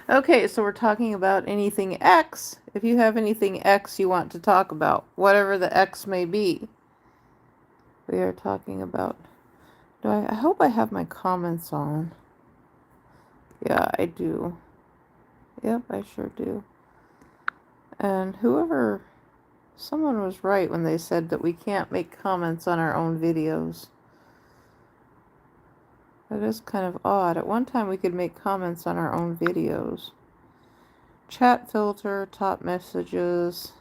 Okay, so we're talking about anything X. If you have anything X you want to talk about, whatever the X may be, we are talking about. I hope I have my comments on. Yeah, I do. Yep, I sure do. And someone was right when they said that we can't make comments on our own videos. That is kind of odd. At one time we could make comments on our own videos. Chat filter, top messages,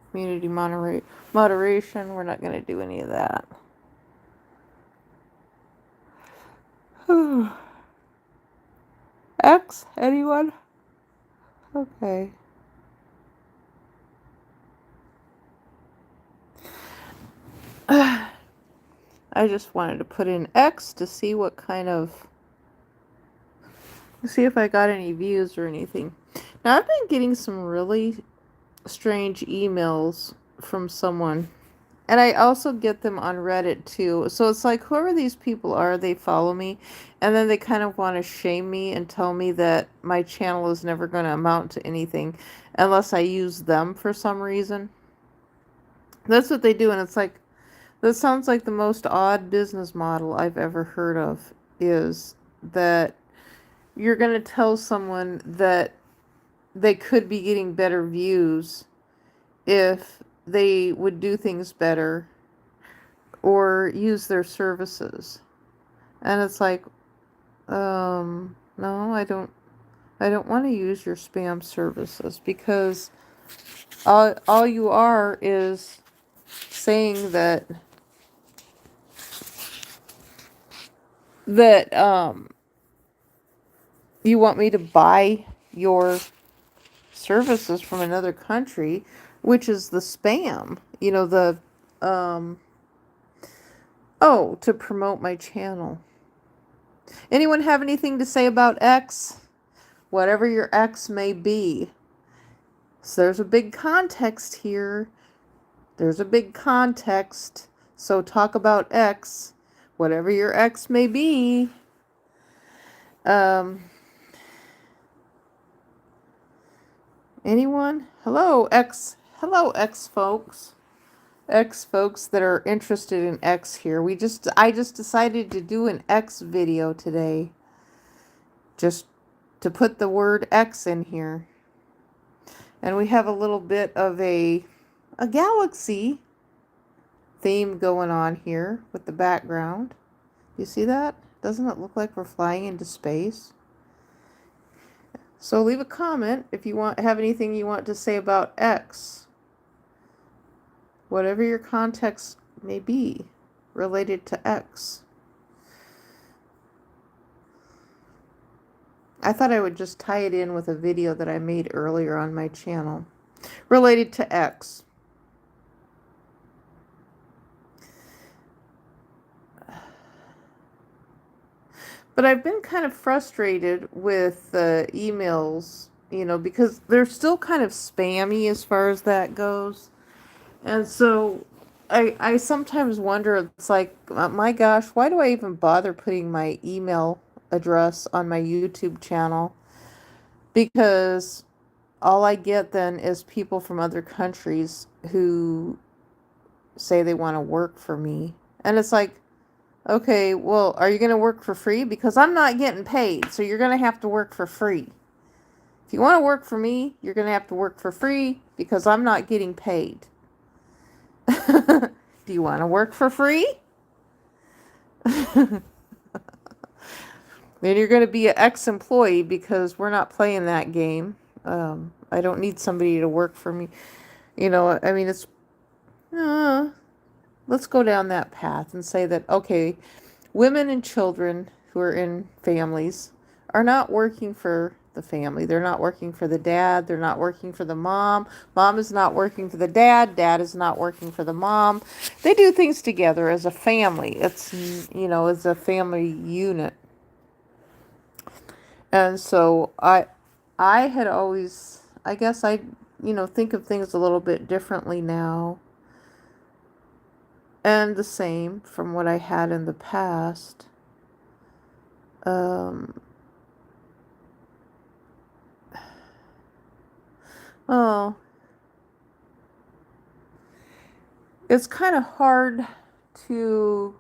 community moderation. We're not going to do any of that. X? Anyone? Okay. I just wanted to put in X to see what kind of... See if I got any views or anything. Now, I've been getting some really strange emails from someone. And I also get them on Reddit too. So it's like whoever these people are, they follow me. And then they kind of want to shame me and tell me that my channel is never going to amount to anything unless I use them for some reason. That's what they do. And it's like, that sounds like the most odd business model I've ever heard of, is that you're going to tell someone that they could be getting better views if they would do things better or use their services. And it's like, no, I don't want to use your spam services, because all you are is saying that you want me to buy your services from another country, which is the spam. You know, to promote my channel. Anyone have anything to say about X? Whatever your X may be. So there's a big context here. There's a big context. So talk about X, whatever your X may be. Anyone? Hello, X folks. X folks that are interested in X here. I just decided to do an X video today. Just to put the word X in here. And we have a little bit of a galaxy theme going on here with the background. You see that? Doesn't it look like we're flying into space? So leave a comment if you have anything you want to say about X. Whatever your context may be related to X. I thought I would just tie it in with a video that I made earlier on my channel related to X. But I've been kind of frustrated with the emails, because they're still kind of spammy as far as that goes. And so I sometimes wonder, it's like, my gosh, why do I even bother putting my email address on my YouTube channel? Because all I get then is people from other countries who say they want to work for me. And it's like, okay, well, are you going to work for free? Because I'm not getting paid, so you're going to have to work for free. If you want to work for me, you're going to have to work for free, because I'm not getting paid. Do you want to work for free? Then you're going to be an ex-employee, because we're not playing that game. I don't need somebody to work for me. I mean, it's... let's go down that path and say that, okay, women and children who are in families are not working for the family. They're not working for the dad. They're not working for the mom. Mom is not working for the dad. Dad is not working for the mom. They do things together as a family. It's, as a family unit. And so I had always, I guess I, think of things a little bit differently now. And the same from what I had in the past. Oh, it's kind of hard to.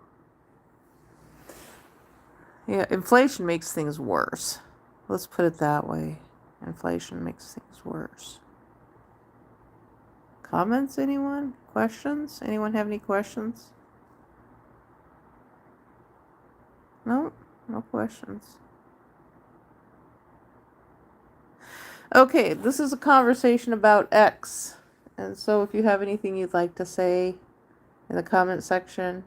Yeah, inflation makes things worse. Let's put it that way. Inflation makes things worse. Comments, anyone? Questions? Anyone have any questions? No? No questions. Okay, this is a conversation about X. And so if you have anything you'd like to say in the comment section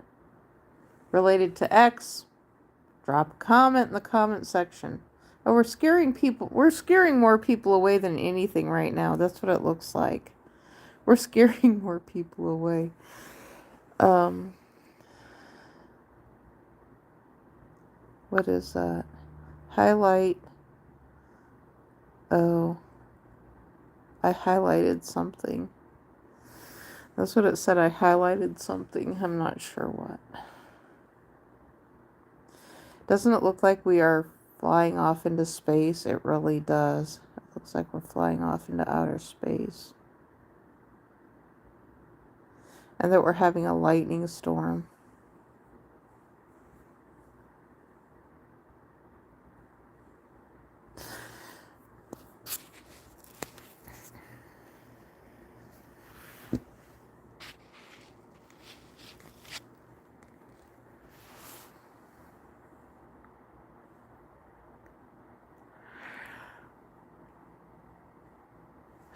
related to X, drop a comment in the comment section. Oh, we're scaring people. We're scaring more people away than anything right now. That's what it looks like. We're scaring more people away. What is that? Highlight. Oh, I highlighted something. That's what it said. I highlighted something. I'm not sure what. Doesn't it look like we are flying off into space? It really does. It looks like we're flying off into outer space. And that we're having a lightning storm.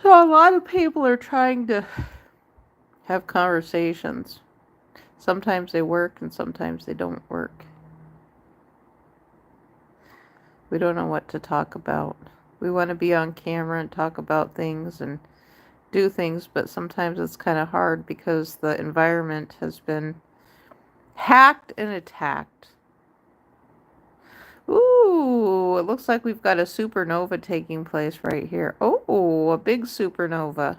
So a lot of people are trying to have conversations. Sometimes they work and sometimes they don't work. We don't know what to talk about. We want to be on camera and talk about things and do things, but sometimes it's kind of hard because the environment has been hacked and attacked. Ooh, it looks like we've got a supernova taking place right here. Oh, a big supernova.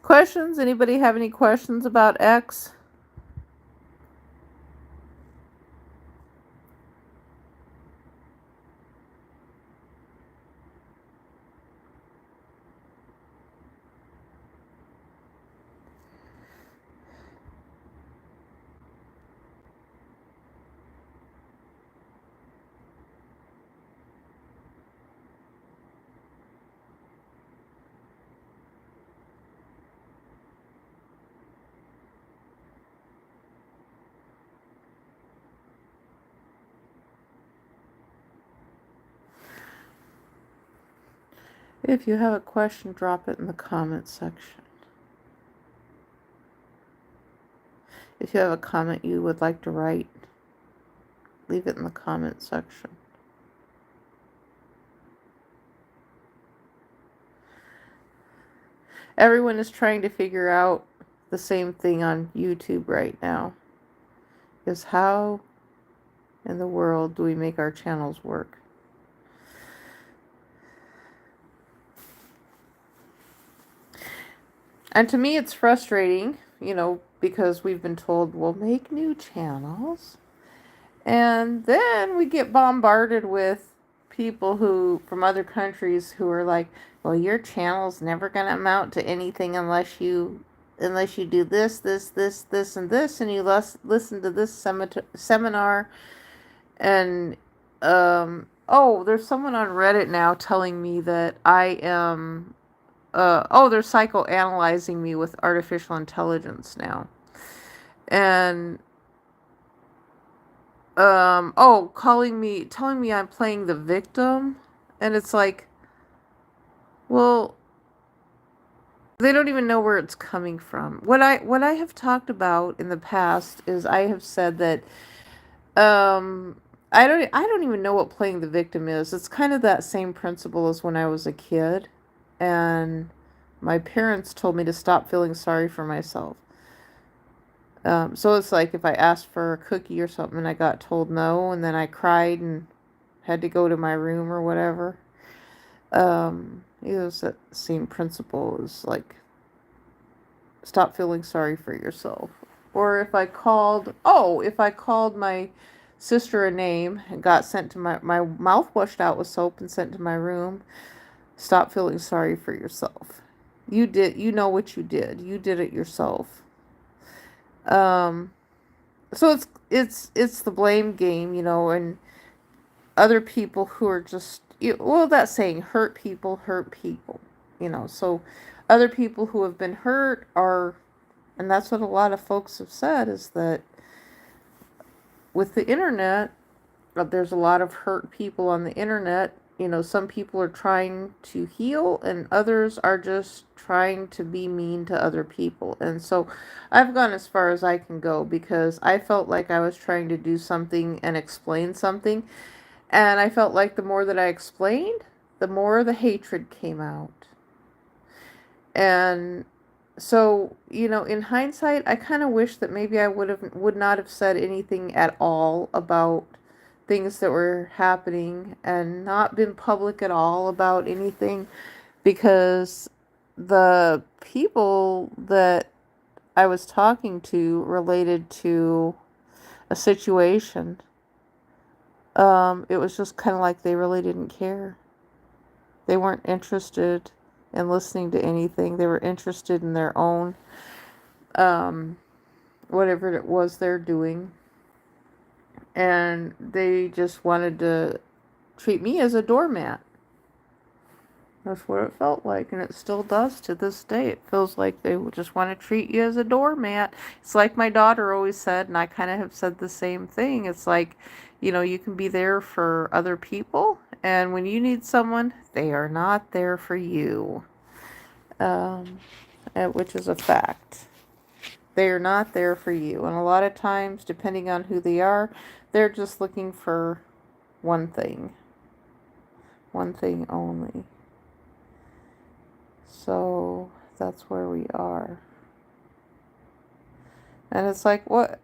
Questions? Anybody have any questions about X? If you have a question, drop it in the comment section. If you have a comment you would like to write, leave it in the comment section. Everyone is trying to figure out the same thing on YouTube right now. Is how in the world do we make our channels work? And to me it's frustrating, because we've been told we'll make new channels. And then we get bombarded with people who from other countries who are like, well, your channel's never going to amount to anything unless you do this, and this, and you listen to this seminar. And there's someone on Reddit now telling me that I am they're psychoanalyzing me with artificial intelligence now. And telling me I'm playing the victim. And it's like, well, they don't even know where it's coming from. What I have talked about in the past is I have said that I don't even know what playing the victim is. It's kind of that same principle as when I was a kid. and my parents told me to stop feeling sorry for myself. So it's like if I asked for a cookie or something and I got told no, and then I cried and had to go to my room or whatever. It was that same principle. It was like, stop feeling sorry for yourself. Or if I called my sister a name and got sent to my mouth washed out with soap and sent to my room, stop feeling sorry for yourself. You know what you did. You did it yourself. Um, so it's the blame game, and other people who are just, well, that saying, hurt people, so other people who have been hurt are, and that's what a lot of folks have said, is that with the internet, there's a lot of hurt people on the internet. Some people are trying to heal and others are just trying to be mean to other people. And so I've gone as far as I can go because I felt like I was trying to do something and explain something. And I felt like the more that I explained, the more the hatred came out. And so, in hindsight, I kind of wish that maybe I would not have said anything at all about things that were happening and not been public at all about anything, because the people that I was talking to related to a situation. It was just kind of like they really didn't care. They weren't interested in listening to anything. They were interested in their own, whatever it was they're doing. And they just wanted to treat me as a doormat. That's what it felt like, and it still does to this day. It feels like they just want to treat you as a doormat. It's like my daughter always said, and I kind of have said the same thing. It's like, you can be there for other people, and when you need someone, they are not there for you, which is a fact. They are not there for you, and a lot of times, depending on who they are, they're just looking for one thing only. So that's where we are. And it's like, what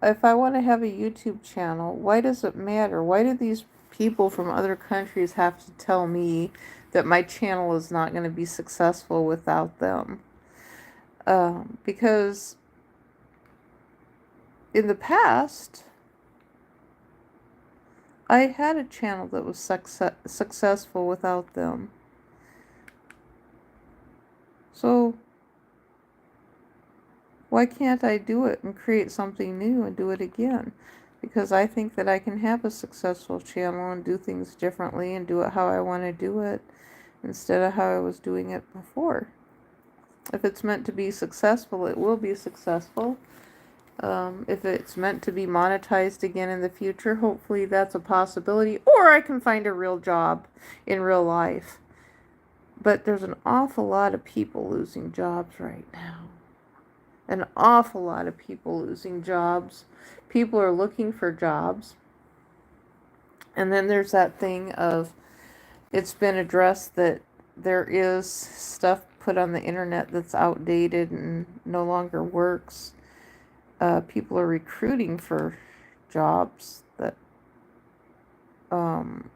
if I want to have a YouTube channel? Why does it matter? Why do these people from other countries have to tell me that my channel is not going to be successful without them? Because in the past, I had a channel that was successful without them. So why can't I do it and create something new and do it again? Because I think that I can have a successful channel and do things differently and do it how I want to do it instead of how I was doing it before. If it's meant to be successful, it will be successful. If it's meant to be monetized again in the future, hopefully that's a possibility. Or I can find a real job in real life. But there's an awful lot of people losing jobs right now. An awful lot of people losing jobs. People are looking for jobs. And then there's that thing of, it's been addressed that there is stuff put on the internet that's outdated and no longer works. People are recruiting for jobs that aren't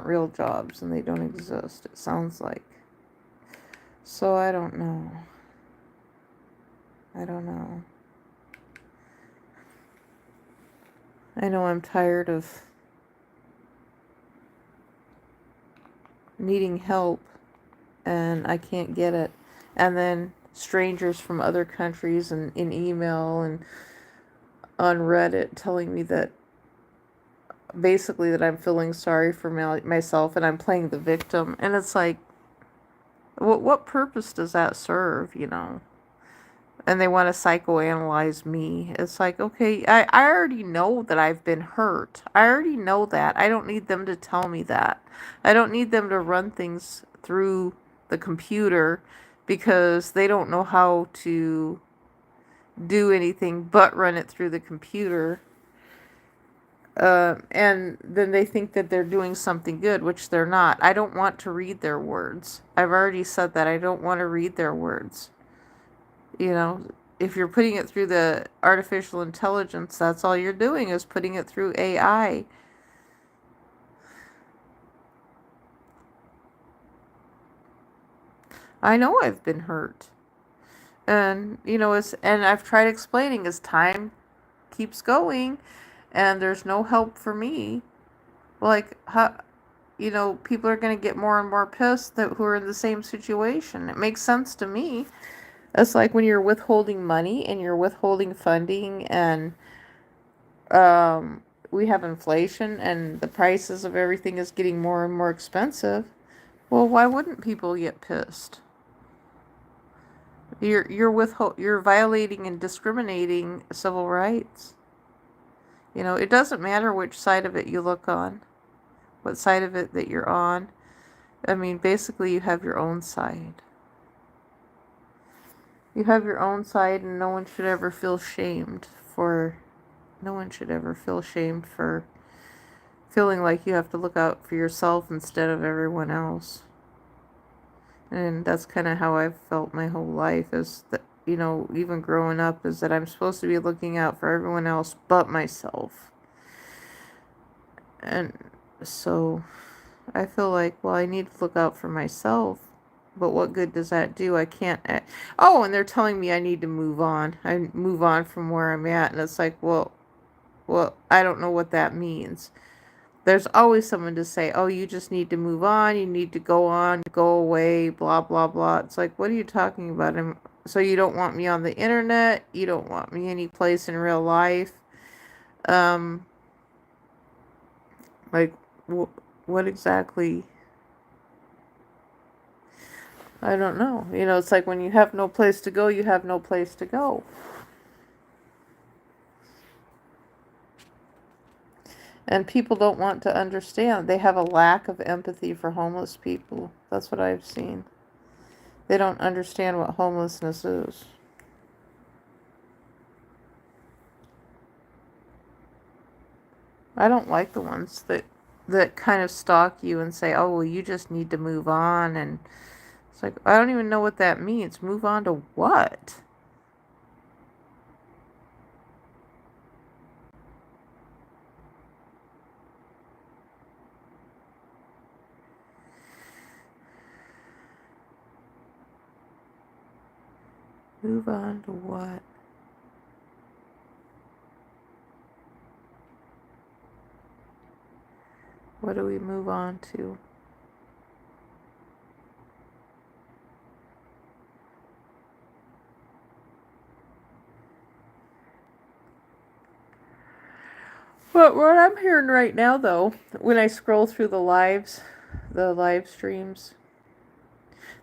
real jobs and they don't exist, it sounds like. So I don't know. I know I'm tired of needing help and I can't get it. And then strangers from other countries and in email and on Reddit telling me that basically that I'm feeling sorry for myself and I'm playing the victim. And it's like, what purpose does that serve, And they want to psychoanalyze me. It's like, okay, I already know that I've been hurt. I already know that. I don't need them to tell me that. I don't need them to run things through the computer because they don't know how to do anything but run it through the computer. And then they think that they're doing something good, which they're not. I don't want to read their words. I've already said that. I don't want to read their words. You know, if you're putting it through the artificial intelligence, that's all you're doing is putting it through AI. I know I've been hurt. And, and I've tried explaining as time keeps going and there's no help for me. Like, how, people are going to get more and more pissed who are in the same situation. It makes sense to me. It's like when you're withholding money and you're withholding funding and we have inflation and the prices of everything is getting more and more expensive. Well, why wouldn't people get pissed? You're violating and discriminating civil rights. It doesn't matter which side of it you look on, what side of it that you're on. I mean, basically you have your own side. You have your own side, and no one should ever feel shamed for feeling like you have to look out for yourself instead of everyone else. And that's kind of how I've felt my whole life, is that, even growing up, is that I'm supposed to be looking out for everyone else but myself. And so I feel like, well, I need to look out for myself, but what good does that do? I can't. Oh, and they're telling me I need to move on. I move on from where I'm at, and it's like, well, I don't know what that means. There's always someone to say, oh, you just need to move on, you need to go on, go away, blah, blah, blah. It's like, what are you talking about? So you don't want me on the internet? You don't want me any place in real life? Like, what exactly? I don't know. It's like when you have no place to go, you have no place to go. And people don't want to understand. They have a lack of empathy for homeless people. That's what I've seen. They don't understand what homelessness is. I don't like the ones that kind of stalk you and say, oh, well, you just need to move on. And it's like, I don't even know what that means. Move on to what? Move on to what? What do we move on to? But what I'm hearing right now, though, when I scroll through the live streams,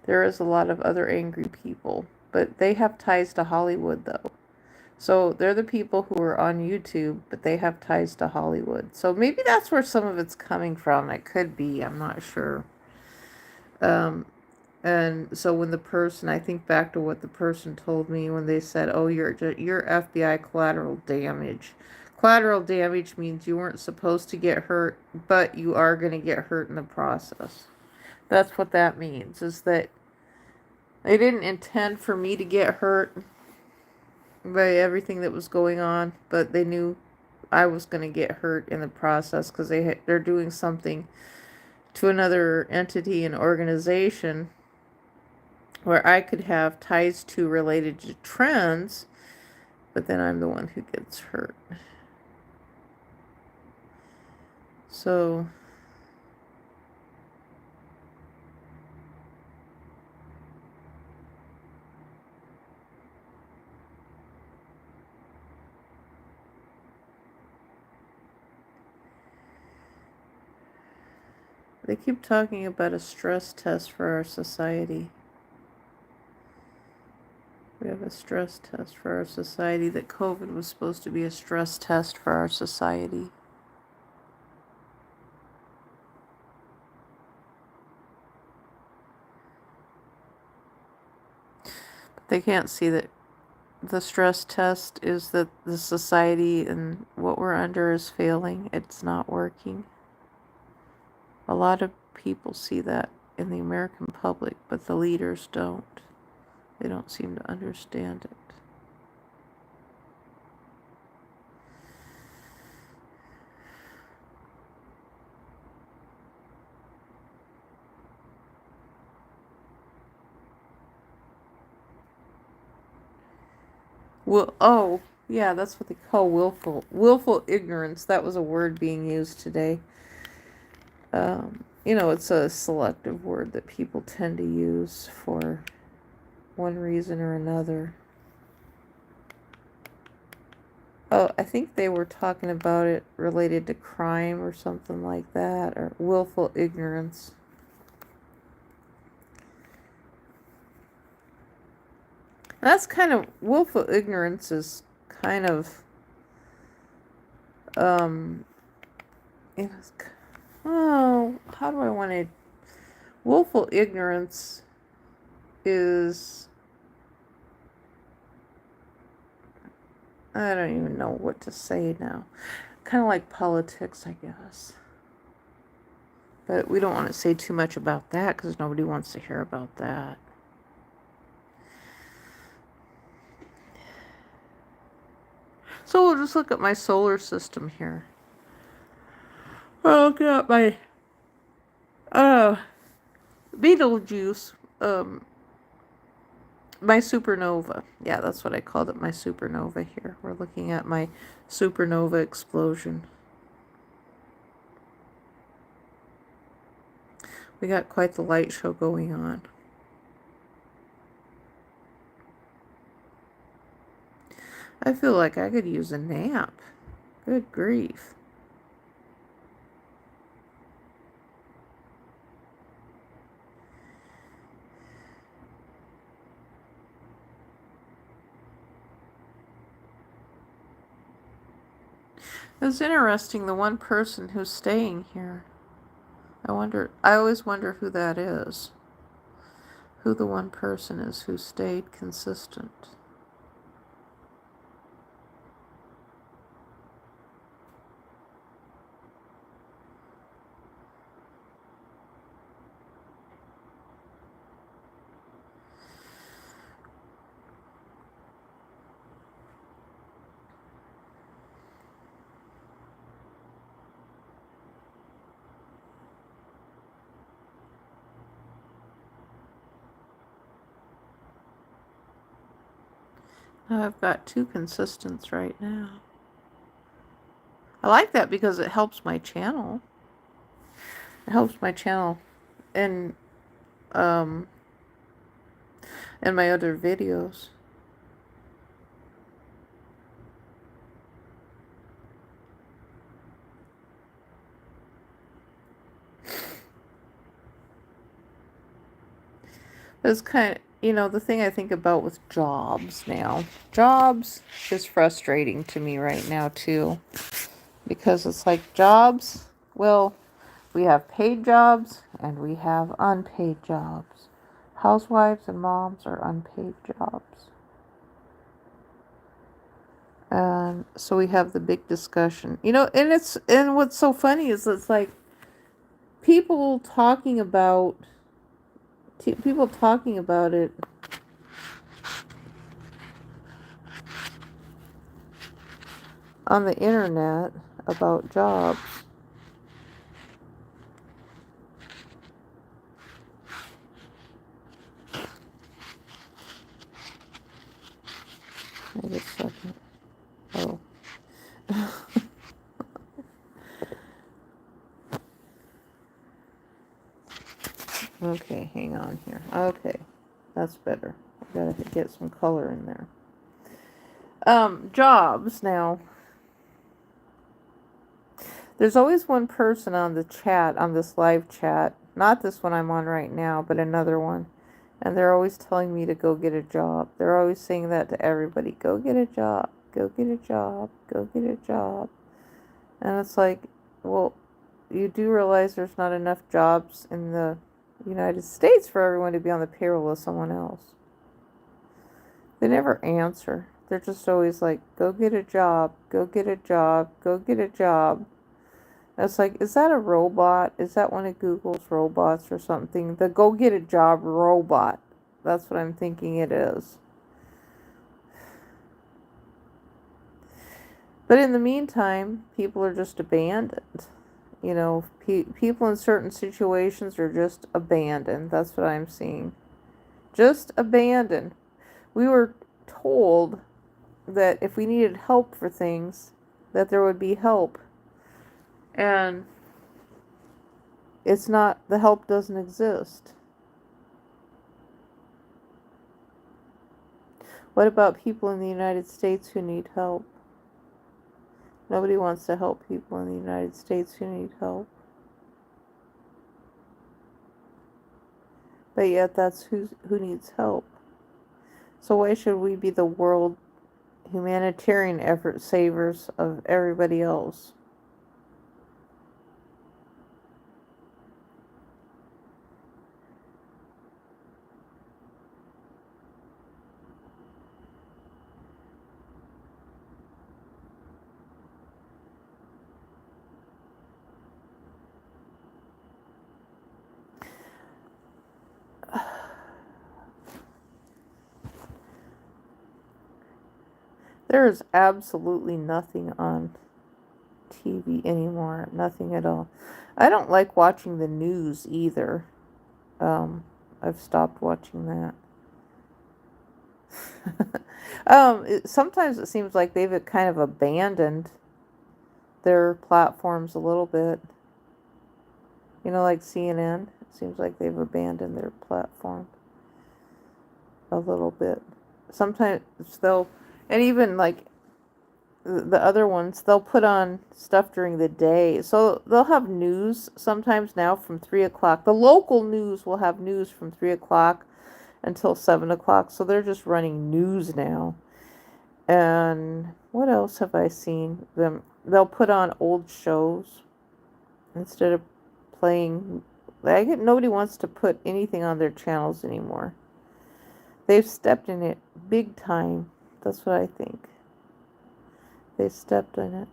there is a lot of other angry people. But they have ties to Hollywood, though. So they're the people who are on YouTube, but they have ties to Hollywood. So maybe that's where some of it's coming from. It could be. I'm not sure. And so when I think back to what the person told me when they said, "Oh, you're FBI collateral damage." Collateral damage means you weren't supposed to get hurt, but you are going to get hurt in the process. That's what that means, is that they didn't intend for me to get hurt by everything that was going on, but they knew I was going to get hurt in the process because they're doing something to another entity and organization where I could have ties to related to trends, but then I'm the one who gets hurt. So they keep talking about a stress test for our society. We have a stress test for our society, that COVID was supposed to be a stress test for our society. But they can't see that the stress test is that the society and what we're under is failing. It's not working. A lot of people see that in the American public, but the leaders don't. They don't seem to understand it. Well, oh, yeah, that's what they call willful ignorance. That was a word being used today. It's a selective word that people tend to use for one reason or another. Oh, I think they were talking about it related to crime or something like that, or willful ignorance. That's kind of, willful ignorance is kind of, it's, oh, how do I want to, willful ignorance is, I don't even know what to say now. Kind of like politics, I guess. But we don't want to say too much about that because nobody wants to hear about that. So we'll just look at my solar system here. I'll look at my Betelgeuse, my supernova. Yeah, that's what I called it, my supernova here. We're looking at my supernova explosion. We got quite the light show going on. I feel like I could use a nap. Good grief. It's interesting, the one person who's staying here. I always wonder who that is. Who the one person is who stayed consistent. Now I've got 2 consistents right now. I like that because it helps my channel. It helps my channel and my other videos. It's kind of, the thing I think about with jobs now. Jobs is frustrating to me right now too. Because it's like jobs, well, we have paid jobs and we have unpaid jobs. Housewives and moms are unpaid jobs. And so we have the big discussion. And what's so funny is it's like people talking about it on the internet about jobs. Wait a second. Oh. Okay, hang on here. Okay, that's better. I gotta get some color in there. Jobs now. There's always one person on the chat, on this live chat, not this one I'm on right now, but another one. And they're always telling me to go get a job. They're always saying that to everybody. Go get a job. Go get a job. Go get a job. And it's like, well, you do realize there's not enough jobs in the United States for everyone to be on the payroll of someone else. They never answer. They're just always like, go get a job, go get a job, go get a job. And it's like, is that a robot? Is that one of Google's robots or something? The go get a job robot. That's what I'm thinking it is. But in the meantime, people are just abandoned. You know, people in certain situations are just abandoned. That's what I'm seeing. Just abandoned. We were told that if we needed help for things, that there would be help. And it's not, the help doesn't exist. What about people in the United States who need help? Nobody wants to help people in the United States who need help. But yet that's who needs help. So why should we be the world humanitarian effort savers of everybody else? There is absolutely nothing on TV anymore. Nothing at all. I don't like watching the news either. I've stopped watching that. Sometimes it seems like they've kind of abandoned their platforms a little bit. You know, like CNN. It seems like they've abandoned their platform a little bit. Sometimes they'll, and even like the other ones, they'll put on stuff during the day. So they'll have news sometimes now from 3 o'clock. The local news will have news from 3 o'clock until 7 o'clock. So they're just running news now. And what else have I seen them? They'll put on old shows instead of playing. Nobody wants to put anything on their channels anymore. They've stepped in it big time. That's what I think. They stepped in it.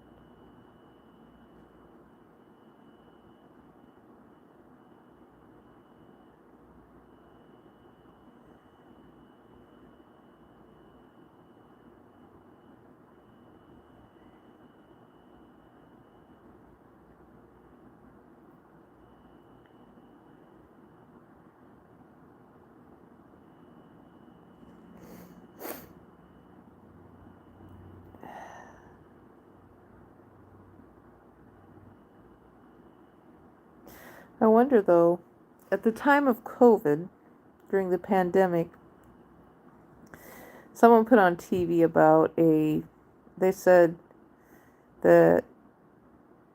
I wonder though, at the time of COVID, during the pandemic, someone put on TV about they said that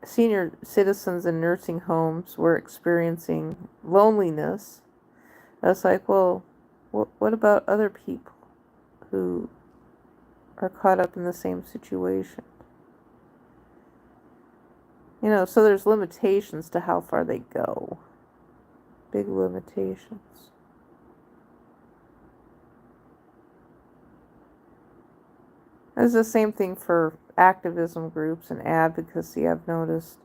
senior citizens in nursing homes were experiencing loneliness. I was like, well, what about other people who are caught up in the same situation? You know, so there's limitations to how far they go. Big limitations. It's the same thing for activism groups and advocacy, I've noticed.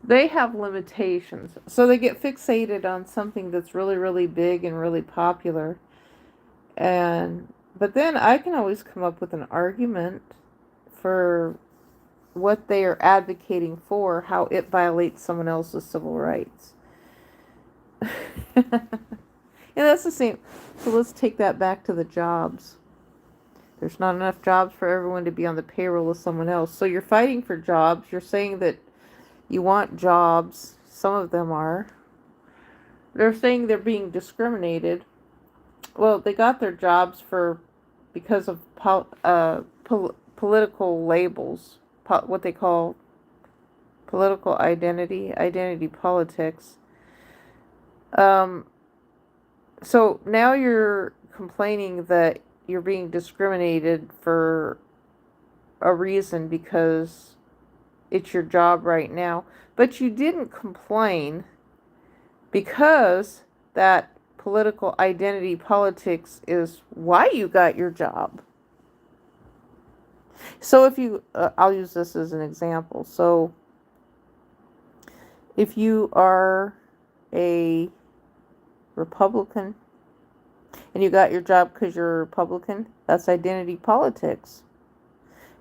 They have limitations. So they get fixated on something that's really, really big and really popular. But then I can always come up with an argument for what they are advocating for, how it violates someone else's civil rights. And that's the same. So let's take that back to the jobs. There's not enough jobs for everyone to be on the payroll of someone else. So you're fighting for jobs. You're saying that you want jobs. Some of them are. They're saying they're being discriminated. Well, they got their jobs because of political labels, what they call political identity politics. So now you're complaining that you're being discriminated for a reason because it's your job right now. But you didn't complain because that political identity politics is why you got your job. So if you, I'll use this as an example. So if you are a Republican and you got your job because you're a Republican, that's identity politics.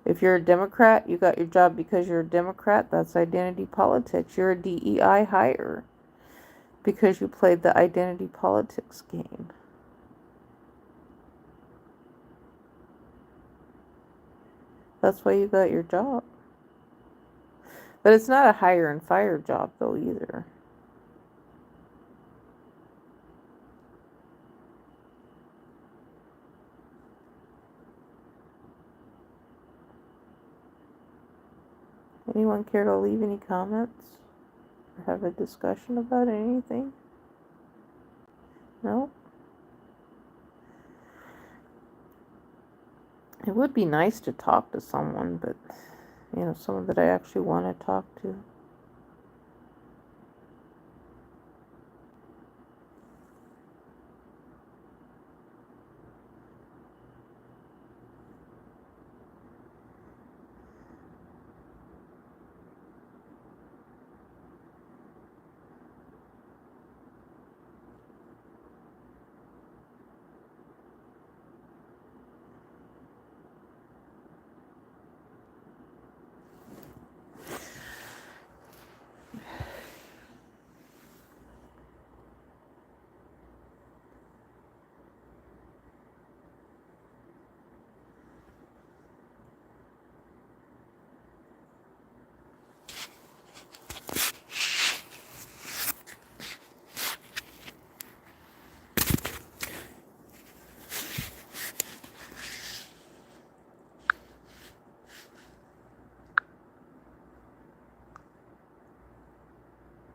If you're a Democrat, you got your job because you're a Democrat, that's identity politics. You're a DEI hire because you played the identity politics game. That's why you got your job. But it's not a hire and fire job, though, either. Anyone care to leave any comments? Or have a discussion about anything? No? It would be nice to talk to someone, but, someone that I actually want to talk to.